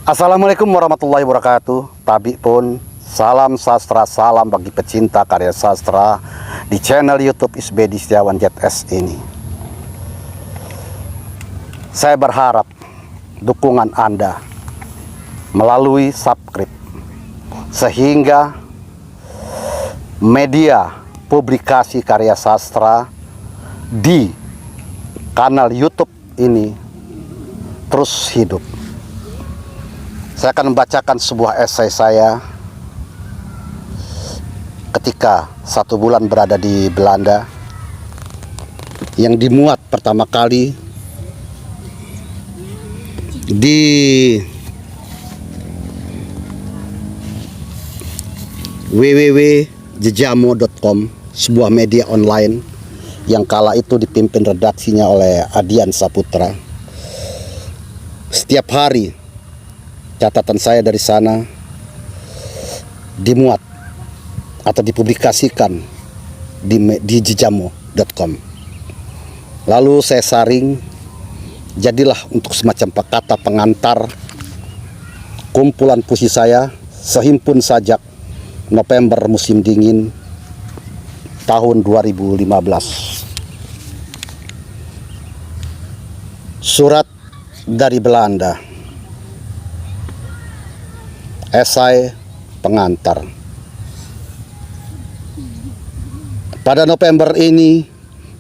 Assalamualaikum warahmatullahi wabarakatuh. Tabi pun salam sastra, salam bagi pecinta karya sastra di channel YouTube Isbedi Setiawan JS ini. Saya berharap dukungan Anda melalui subscribe sehingga media publikasi karya sastra di kanal YouTube ini terus hidup. Saya akan membacakan sebuah esai saya ketika 1 bulan berada di Belanda, yang dimuat pertama kali di www.jejamo.com, sebuah media online yang kala itu dipimpin redaksinya oleh Adian Saputra. Setiap hari catatan saya dari sana dimuat atau dipublikasikan di jejamo.com. Lalu saya saring, jadilah untuk semacam kata pengantar kumpulan puisi saya sehimpun sajak November musim dingin tahun 2015. Surat dari Belanda. Esai pengantar. Pada November ini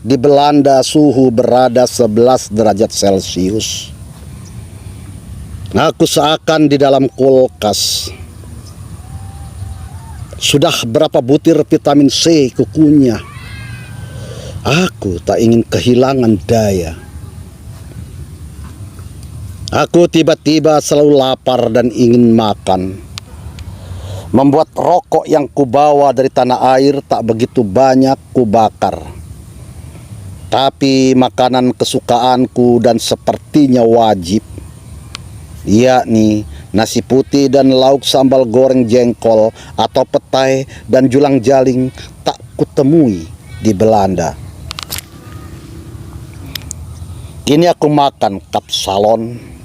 di Belanda suhu berada 11 derajat Celcius. Aku seakan di dalam kulkas. Sudah berapa butir vitamin C kukunya. Aku tak ingin kehilangan daya. Aku tiba-tiba selalu lapar dan ingin makan. Membuat rokok yang kubawa dari tanah air tak begitu banyak kubakar. Tapi makanan kesukaanku dan sepertinya wajib, yakni nasi putih dan lauk sambal goreng jengkol atau petai dan julang jaling, tak kutemui di Belanda. Kini aku makan kapsalon.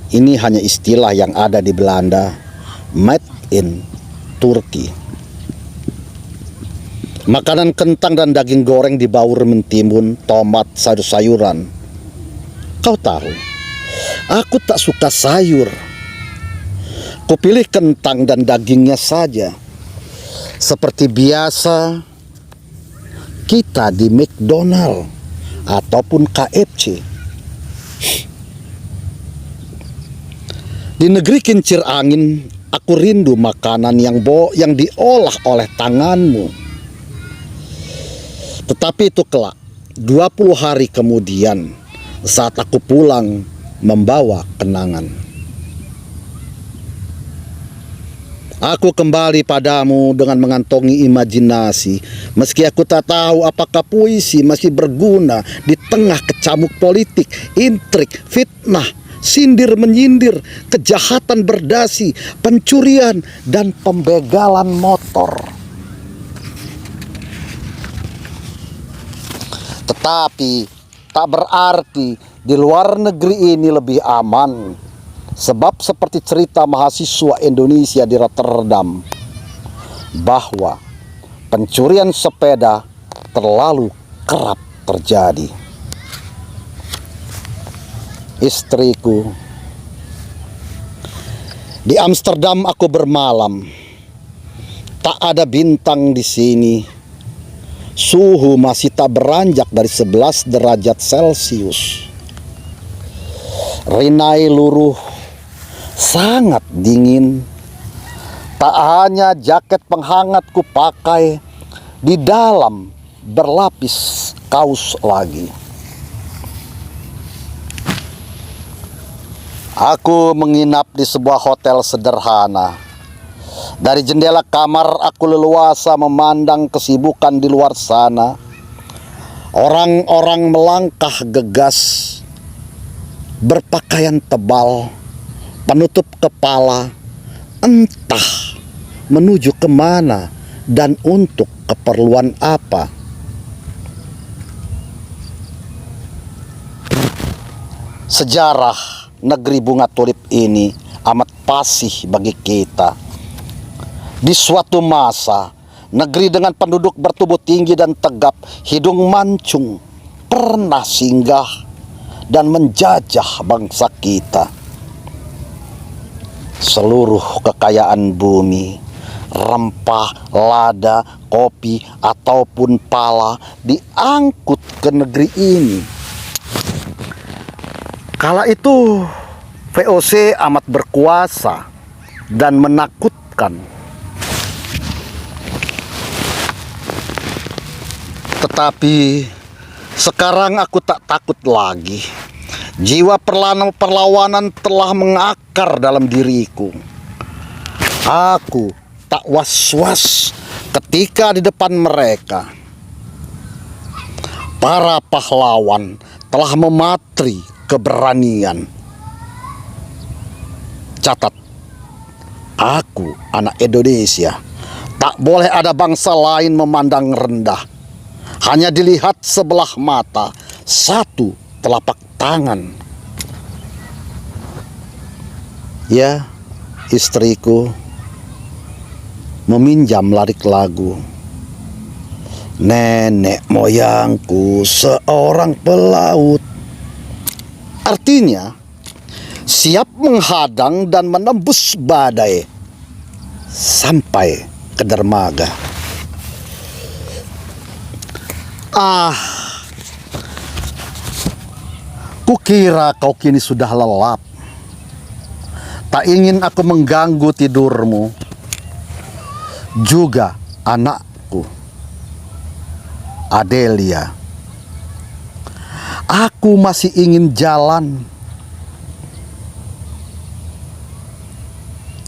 Ini hanya istilah yang ada di Belanda, made in Turki. Makanan kentang dan daging goreng dibaur mentimun, tomat, sayur-sayuran. Kau tahu, aku tak suka sayur. Kupilih kentang dan dagingnya saja. Seperti biasa kita di McDonald ataupun KFC. Di negeri kincir angin, aku rindu makanan yang diolah oleh tanganmu. Tetapi itu kelak, 20 hari kemudian, saat aku pulang membawa kenangan. Aku kembali padamu dengan mengantongi imajinasi, meski aku tak tahu apakah puisi masih berguna di tengah kecamuk politik, intrik, fitnah, sindir-menyindir, kejahatan berdasi, pencurian, dan pembegalan motor. Tetapi tak berarti di luar negeri ini lebih aman, sebab seperti cerita mahasiswa Indonesia di Rotterdam bahwa pencurian sepeda terlalu kerap terjadi. Istriku, di Amsterdam aku bermalam. Tak ada bintang di sini. Suhu masih tak beranjak dari 11 derajat Celcius. Rinai luruh, sangat dingin. Tak hanya jaket penghangat ku pakai, di dalam berlapis kaos lagi. Aku menginap di sebuah hotel sederhana. Dari jendela kamar aku leluasa memandang kesibukan di luar sana. Orang-orang melangkah gegas, berpakaian tebal, penutup kepala, entah menuju kemana dan untuk keperluan apa. Sejarah negeri bunga tulip ini amat fasih bagi kita. Di suatu masa, negeri dengan penduduk bertubuh tinggi dan tegap, hidung mancung, pernah singgah dan menjajah bangsa kita. Seluruh kekayaan bumi, rempah, lada, kopi, ataupun pala diangkut ke negeri ini. Kala itu VOC amat berkuasa dan menakutkan. Tetapi sekarang aku tak takut lagi. Jiwa perlawanan telah mengakar dalam diriku. Aku tak was-was ketika di depan mereka. Para pahlawan telah mematri keberanian. Catat, aku anak Indonesia. Tak boleh ada bangsa lain memandang rendah. Hanya dilihat sebelah mata, satu telapak tangan. Ya, istriku meminjam lirik lagu. Nenek moyangku seorang pelaut. Artinya, siap menghadang dan menembus badai sampai ke dermaga. Kukira kau kini sudah lelap. Tak ingin aku mengganggu tidurmu. Juga anakku, Adelia. Aku masih ingin jalan.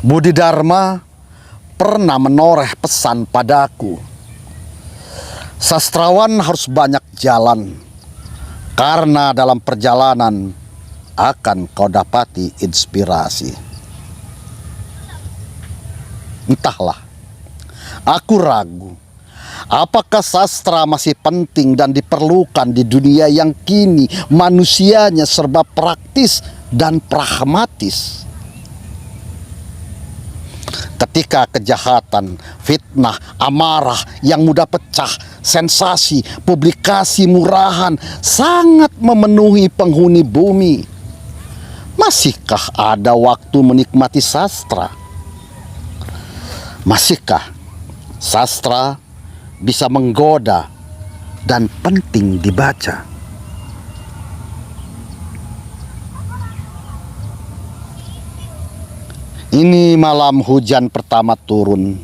Budi Dharma pernah menoreh pesan padaku. Sastrawan harus banyak jalan, karena dalam perjalanan akan kau dapati inspirasi. Entahlah, aku ragu. Apakah sastra masih penting dan diperlukan di dunia yang kini manusianya serba praktis dan pragmatis? Ketika kejahatan, fitnah, amarah yang mudah pecah, sensasi, publikasi murahan sangat memenuhi penghuni bumi. Masihkah ada waktu menikmati sastra? Masihkah sastra bisa menggoda dan penting dibaca? Ini malam hujan pertama turun,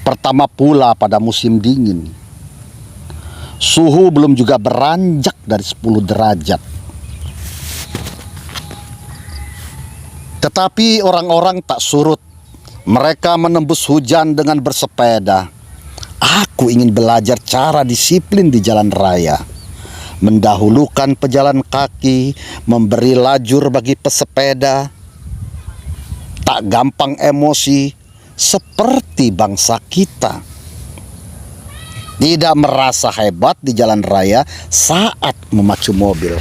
pertama pula pada musim dingin. Suhu belum juga beranjak dari 10 derajat. Tetapi orang-orang tak surut. Mereka menembus hujan dengan bersepeda. Aku ingin belajar cara disiplin di jalan raya, mendahulukan pejalan kaki, memberi lajur bagi pesepeda, tak gampang emosi seperti bangsa kita. Tidak merasa hebat di jalan raya saat memacu mobil.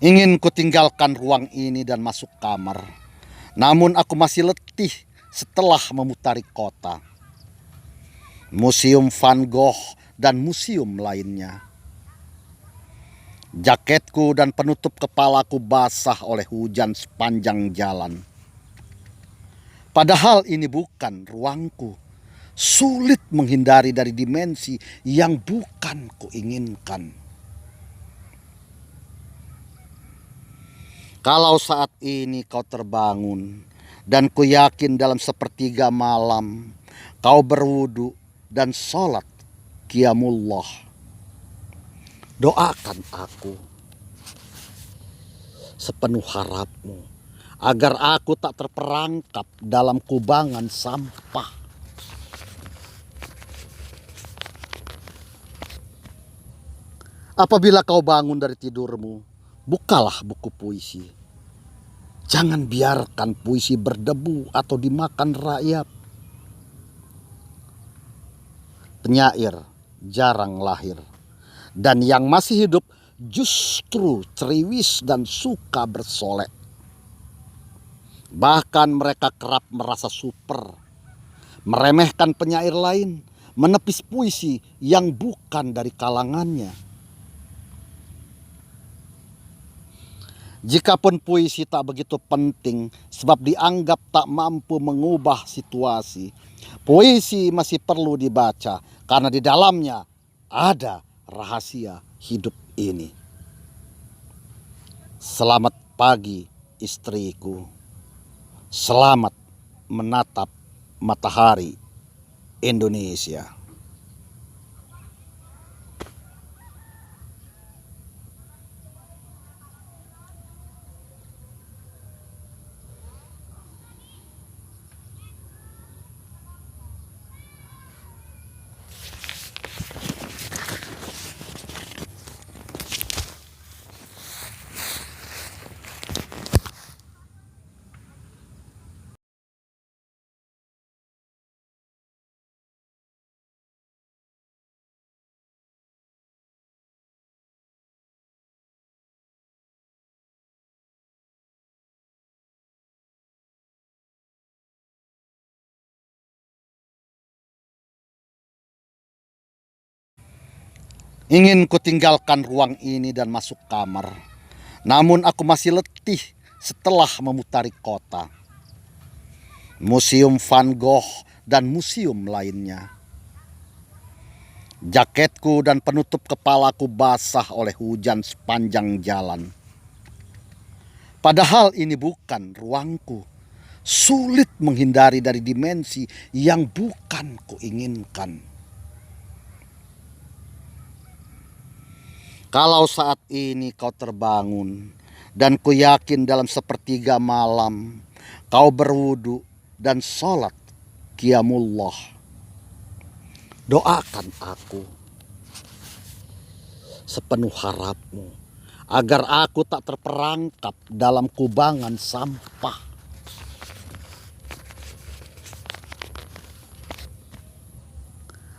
Ingin kutinggalkan ruang ini dan masuk kamar. Namun aku masih letih setelah memutari kota. Museum Van Gogh dan museum lainnya. Jaketku dan penutup kepalaku basah oleh hujan sepanjang jalan. Padahal ini bukan ruangku. Sulit menghindari dari dimensi yang bukan kuinginkan. Kalau saat ini kau terbangun dan ku yakin dalam sepertiga malam kau berwudu dan sholat qiyamullah, doakan aku sepenuh harapmu agar aku tak terperangkap dalam kubangan sampah. Apabila kau bangun dari tidurmu, bukalah buku puisi. Jangan biarkan puisi berdebu atau dimakan rakyat. Penyair jarang lahir, dan yang masih hidup justru ceriwis dan suka bersolek. Bahkan mereka kerap merasa super, meremehkan penyair lain, menepis puisi yang bukan dari kalangannya. Jikapun puisi tak begitu penting sebab dianggap tak mampu mengubah situasi, puisi masih perlu dibaca karena di dalamnya ada rahasia hidup ini. Selamat pagi istriku, selamat menatap matahari Indonesia. Ingin ku tinggalkan ruang ini dan masuk kamar, namun aku masih letih setelah memutari kota, museum Van Gogh dan museum lainnya. Jaketku dan penutup kepalaku basah oleh hujan sepanjang jalan. Padahal ini bukan ruangku. Sulit menghindari dari dimensi yang bukan kuinginkan. Kalau saat ini kau terbangun dan ku yakin dalam sepertiga malam kau berwudu dan sholat qiyamullah, doakan aku sepenuh harapmu agar aku tak terperangkap dalam kubangan sampah.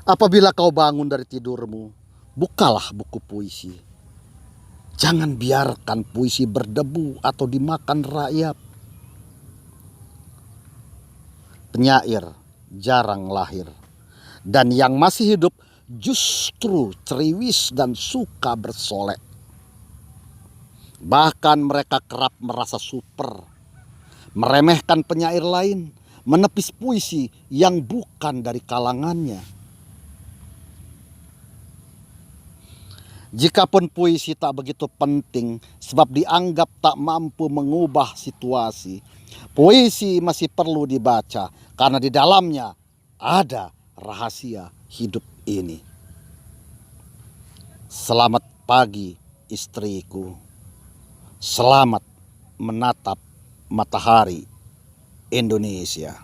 Apabila kau bangun dari tidurmu, bukalah buku puisi. Jangan biarkan puisi berdebu atau dimakan rakyat. Penyair jarang lahir, dan yang masih hidup justru ceriwis dan suka bersolek. Bahkan mereka kerap merasa super, meremehkan penyair lain, menepis puisi yang bukan dari kalangannya. Jikapun puisi tak begitu penting sebab dianggap tak mampu mengubah situasi, puisi masih perlu dibaca karena di dalamnya ada rahasia hidup ini. Selamat pagi istriku, selamat menatap matahari Indonesia.